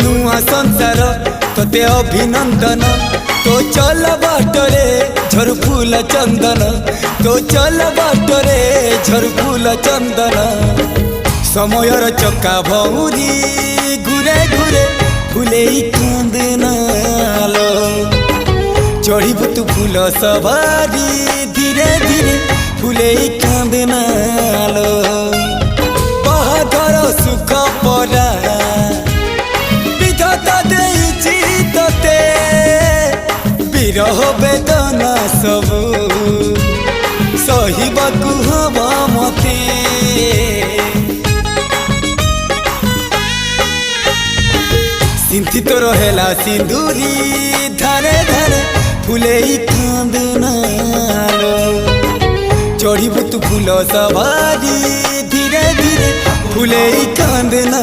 नुआ संसार तोते अभिनंदन तो चल बाटरे झर फूल चंदन तो चल बाटरे झर फूल चंदन समयर चक्का भौरी घुरे घुरे फुले कांदनालो चढ़ीबु तू फूल सवारी धीरे धीरे फुले कांदनालो बाहादर सुख परा विधाता देइछि तोते विरह वेदना सबु सहिबाकु हवा मते सिंथी तो रहेला सिंदूरी धारे धारे फुले कांदनालो चढ़ीबु तू फूल सवारी धीरे धीरे फुले कांदना।